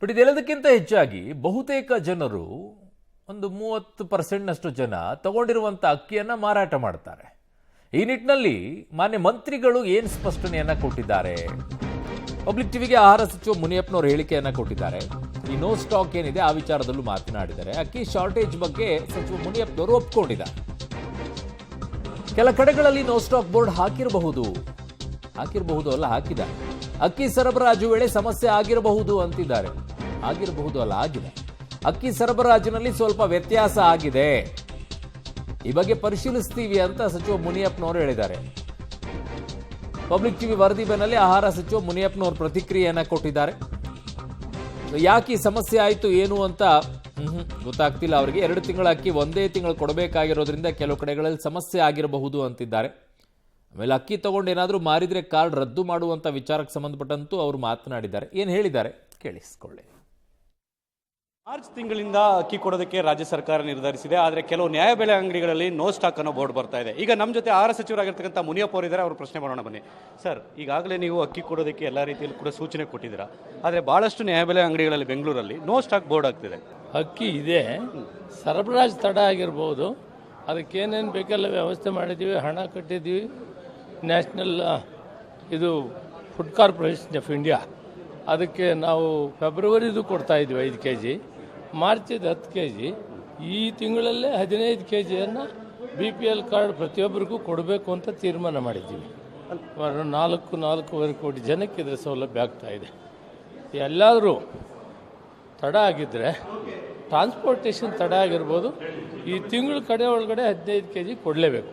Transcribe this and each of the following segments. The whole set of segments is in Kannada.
ಬಟ್ ಇದೆಲ್ಲದಕ್ಕಿಂತ ಹೆಚ್ಚಾಗಿ ಬಹುತೇಕ ಜನರು ಒಂದು 30% ಜನ ತಗೊಂಡಿರುವಂಥ ಅಕ್ಕಿಯನ್ನು ಮಾರಾಟ ಮಾಡ್ತಾರೆ. ಈ ನಿಟ್ಟಿನಲ್ಲಿ ಮಾನ್ಯ ಮಂತ್ರಿಗಳು ಏನು ಸ್ಪಷ್ಟನೆಯನ್ನು ಕೊಟ್ಟಿದ್ದಾರೆ? ಪಬ್ಲಿಕ್ ಟಿವಿಗೆ ಆಹಾರ ಸಚಿವ ಮುನಿಯಪ್ಪನವರು ಹೇಳಿಕೆಯನ್ನು ಕೊಟ್ಟಿದ್ದಾರೆ. ಈ ನೋ ಸ್ಟಾಕ್ ಏನಿದೆ ಆ ವಿಚಾರದಲ್ಲೂ ಮಾತನಾಡಿದ್ದಾರೆ. ಅಕ್ಕಿ ಶಾರ್ಟೇಜ್ ಬಗ್ಗೆ ಸಚಿವ ಮುನಿಯಪ್ಪನವರು ಒಪ್ಕೊಂಡಿದ್ದಾರೆ. ಕೆಲ ಕಡೆಗಳಲ್ಲಿ ನೋ ಸ್ಟಾಕ್ ಬೋರ್ಡ್ ಹಾಕಿರಬಹುದು ಅಲ್ಲ, ಹಾಕಿದ. ಅಕ್ಕಿ ಸರಬರಾಜು ವೇಳೆ ಸಮಸ್ಯೆ ಆಗಿರಬಹುದು ಅಂತಿದ್ದಾರೆ. ಆಗಿರಬಹುದು ಅಲ್ಲ, ಆಗಿದೆ. ಅಕ್ಕಿ ಸರಬರಾಜಿನಲ್ಲಿ ಸ್ವಲ್ಪ ವ್ಯತ್ಯಾಸ ಆಗಿದೆ, ಈ ಬಗ್ಗೆ ಪರಿಶೀಲಿಸ್ತೀವಿ ಅಂತ ಸಚಿವ ಮುನಿಯಪ್ಪನವರು ಹೇಳಿದ್ದಾರೆ. ಪಬ್ಲಿಕ್ ಟಿವಿ ವರದಿ ಬೆನ್ನಲ್ಲೇ ಆಹಾರ ಸಚಿವ ಮುನಿಯಪ್ಪನವರು ಪ್ರತಿಕ್ರಿಯೆಯನ್ನ ಕೊಟ್ಟಿದ್ದಾರೆ. ಯಾಕೆ ಈ ಸಮಸ್ಯೆ ಆಯಿತು ಏನು ಅಂತ ಗೊತ್ತಾಗ್ತಿಲ್ಲ ಅವರಿಗೆ. 2 ತಿಂಗಳ ಅಕ್ಕಿ ಒಂದೇ ತಿಂಗಳು ಕೊಡಬೇಕಾಗಿರೋದ್ರಿಂದ ಕೆಲವು ಕಡೆಗಳಲ್ಲಿ ಸಮಸ್ಯೆ ಆಗಿರಬಹುದು ಅಂತಿದ್ದಾರೆ. ಆಮೇಲೆ ಅಕ್ಕಿ ತಗೊಂಡು ಏನಾದರೂ ಮಾರಿದ್ರೆ ಕಾರ್ಡ್ ರದ್ದು ಮಾಡುವಂಥ ವಿಚಾರಕ್ಕೆ ಸಂಬಂಧಪಟ್ಟಂತೂ ಅವರು ಮಾತನಾಡಿದ್ದಾರೆ. ಏನು ಹೇಳಿದ್ದಾರೆ ಕೇಳಿಸ್ಕೊಳ್ಳಿ. ಮಾರ್ಚ್ ತಿಂಗಳಿಂದ ಅಕ್ಕಿ ಕೊಡೋದಕ್ಕೆ ರಾಜ್ಯ ಸರ್ಕಾರ ನಿರ್ಧರಿಸಿದೆ. ಆದರೆ ಕೆಲವು ನ್ಯಾಯಬೆಲೆ ಅಂಗಡಿಗಳಲ್ಲಿ ನೋ ಸ್ಟಾಕ್ ಅನ್ನೋ ಬೋರ್ಡ್ ಬರ್ತಾ ಇದೆ. ಈಗ ನಮ್ಮ ಜೊತೆ ಆಹಾರ ಸಚಿವರಾಗಿರ್ತಕ್ಕಂಥ ಮುನಿಯಪ್ಪ ಅವರಿದ್ದಾರೆ, ಅವರು ಪ್ರಶ್ನೆ ಮಾಡೋಣ ಬನ್ನಿ. ಸರ್, ಈಗಾಗಲೇ ನೀವು ಅಕ್ಕಿ ಕೊಡೋದಕ್ಕೆ ಎಲ್ಲ ರೀತಿಯಲ್ಲಿ ಕೂಡ ಸೂಚನೆ ಕೊಟ್ಟಿದ್ದೀರಾ, ಆದರೆ ಭಾಳಷ್ಟು ನ್ಯಾಯಬೆಲೆ ಅಂಗಡಿಗಳಲ್ಲಿ ಬೆಂಗಳೂರಲ್ಲಿ ನೋ ಸ್ಟಾಕ್ ಬೋರ್ಡ್ ಆಗ್ತಿದೆ. ಅಕ್ಕಿ ಇದೆ, ಸರಬರಾಜು ತಡ ಆಗಿರ್ಬೋದು, ಅದಕ್ಕೇನೇನು ಬೇಕೆಲ್ಲ ವ್ಯವಸ್ಥೆ ಮಾಡಿದ್ದೀವಿ, ಹಣ ಕಟ್ಟಿದ್ದೀವಿ. ನ್ಯಾಷನಲ್ ಇದು ಫುಡ್ ಕಾರ್ಪೊರೇಷನ್ ಆಫ್ ಇಂಡಿಯಾ ಅದಕ್ಕೆ ನಾವು ಫೆಬ್ರವರಿದು ಕೊಡ್ತಾ ಇದ್ವಿ 5 kg, ಮಾರ್ಚಿದು 10 kg, ಈ ತಿಂಗಳಲ್ಲೇ 15 kgಯನ್ನು BPL ಕಾರ್ಡ್ ಪ್ರತಿಯೊಬ್ಬರಿಗೂ ಕೊಡಬೇಕು ಅಂತ ತೀರ್ಮಾನ ಮಾಡಿದ್ದೀವಿ. 4.5 ಕೋಟಿ ಜನಕ್ಕೆ ಇದರ ಸೌಲಭ್ಯ ಆಗ್ತಾ ಇದೆ. ಎಲ್ಲಾದರೂ ತಡ ಆಗಿದ್ದರೆ ಟ್ರಾನ್ಸ್ಪೋರ್ಟೇಷನ್ ತಡ ಆಗಿರ್ಬೋದು, ಈ ತಿಂಗಳ ಕಡೆ ಒಳಗಡೆ 15 kg ಕೊಡಲೇಬೇಕು.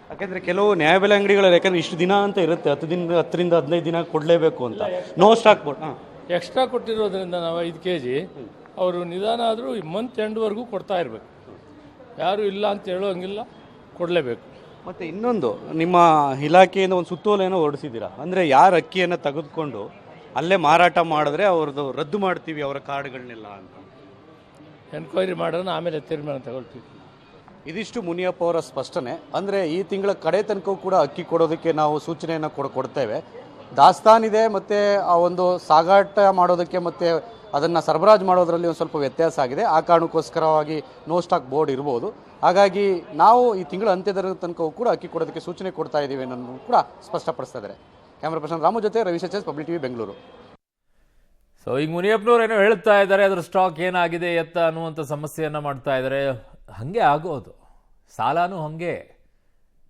ಯಾಕೆಂದರೆ ಕೆಲವು ನ್ಯಾಯಬೆಲೆ ಅಂಗಡಿಗಳಲ್ಲಿ ಯಾಕಂದರೆ ಇಷ್ಟು ದಿನ ಅಂತ ಇರುತ್ತೆ, 10ರಿಂದ 15 ದಿನ ಕೊಡಲೇಬೇಕು ಅಂತ ನೋ ಸ್ಟಾಕ್ ಬೋರ್ಡ್ ಎಕ್ಸ್ಟ್ರಾ ಕೊಟ್ಟಿರೋದ್ರಿಂದ ನಾವು 5 kg ಅವರು ನಿಧಾನ ಆದರೂ ಮಂತ್ ಎಂಡ್ವರೆಗೂ ಕೊಡ್ತಾ ಇರಬೇಕು. ಯಾರು ಇಲ್ಲ ಅಂತ ಹೇಳೋಂಗಿಲ್ಲ, ಕೊಡಲೇಬೇಕು. ಮತ್ತು ಇನ್ನೊಂದು, ನಿಮ್ಮ ಇಲಾಖೆಯಿಂದ ಒಂದು ಸುತ್ತೋಲೆಯನ್ನು ಹೊರಡಿಸಿದ್ದೀರಾ, ಅಂದರೆ ಯಾರು ಅಕ್ಕಿಯನ್ನು ತೆಗೆದುಕೊಂಡು ಅಲ್ಲೇ ಮಾರಾಟ ಮಾಡಿದ್ರೆ ಅವ್ರದ್ದು ರದ್ದು ಮಾಡ್ತೀವಿ ಅವರ ಕಾರ್ಡ್ಗಳನ್ನೆಲ್ಲ ಅಂತ. ಎನ್ಕ್ವೈರಿ ಮಾಡೋಣ, ಆಮೇಲೆ ತೀರ್ಮಾನ ತಗೊಳ್ತೀವಿ. ಇದಿಷ್ಟು ಮುನಿಯಪ್ಪ ಅವರ ಸ್ಪಷ್ಟನೆ. ಅಂದರೆ ಈ ತಿಂಗಳ ಕಡೆ ತನಕ ಕೂಡ ಅಕ್ಕಿ ಕೊಡೋದಕ್ಕೆ ನಾವು ಸೂಚನೆಯನ್ನು ಕೊಡ್ತೇವೆ. ದಾಸ್ತಾನಿದೆ ಮತ್ತು ಆ ಒಂದು ಸಾಗಾಟ ಮಾಡೋದಕ್ಕೆ ಮತ್ತು ಅದನ್ನು ಸರಬರಾಜು ಮಾಡೋದರಲ್ಲಿ ಒಂದು ಸ್ವಲ್ಪ ವ್ಯತ್ಯಾಸ ಆಗಿದೆ. ಆ ಕಾರಣಕ್ಕೋಸ್ಕರವಾಗಿ ನೋ ಸ್ಟಾಕ್ ಬೋರ್ಡ್ ಇರ್ಬೋದು. ಹಾಗಾಗಿ ನಾವು ಈ ತಿಂಗಳ ಅಂತ್ಯದ ತನಕ ಕೂಡ ಅಕ್ಕಿ ಕೊಡೋದಕ್ಕೆ ಸೂಚನೆ ಕೊಡ್ತಾ ಇದ್ದೀವಿ ಅನ್ನೋದು ಕೂಡ ಸ್ಪಷ್ಟಪಡಿಸ್ತಾ ಇದ್ದಾರೆ. ಕ್ಯಾಮ್ರಾ ಪರ್ಸನ್ ರಾಮು ಜೊತೆ ರವಿಶೇಷ್, ಪಬ್ಲಿಕ್ ಟಿವಿ, ಬೆಂಗಳೂರು. ಸೊ ಈಗ ಮುನಿಯಪ್ಪನವ್ರು ಏನೋ ಹೇಳ್ತಾ ಇದ್ದಾರೆ, ಅದ್ರ ಸ್ಟಾಕ್ ಏನಾಗಿದೆ ಎತ್ತ ಅನ್ನುವಂಥ ಸಮಸ್ಯೆಯನ್ನು ಮಾಡ್ತಾ ಇದ್ದಾರೆ. ಹಾಗೆ ಆಗೋದು, ಸಾಲನೂ ಹಾಗೆ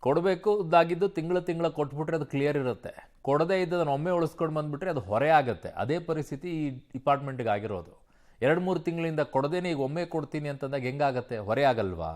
ಕೊಡಬೇಕು ಇದ್ದಾಗಿದ್ದು ತಿಂಗಳ ಕೊಟ್ಬಿಟ್ರೆ ಅದು ಕ್ಲಿಯರ್ ಇರುತ್ತೆ. ಕೊಡದೇ ಇದ್ದದನ್ನು ಒಮ್ಮೆ ಉಳಿಸ್ಕೊಂಡು ಬಂದುಬಿಟ್ರೆ ಅದು ಹೊರೆ ಆಗುತ್ತೆ. ಅದೇ ಪರಿಸ್ಥಿತಿ ಈ ಡಿಪಾರ್ಟ್ಮೆಂಟ್ಗೆ ಆಗಿರೋದು. 2-3 ತಿಂಗಳಿಂದ ಕೊಡದೇನೆ ಈಗ ಒಮ್ಮೆ ಕೊಡ್ತೀನಿ ಅಂತಂದಾಗ ಹೆಂಗಾಗತ್ತೆ? ಹೊರೆ ಆಗಲ್ವಾ?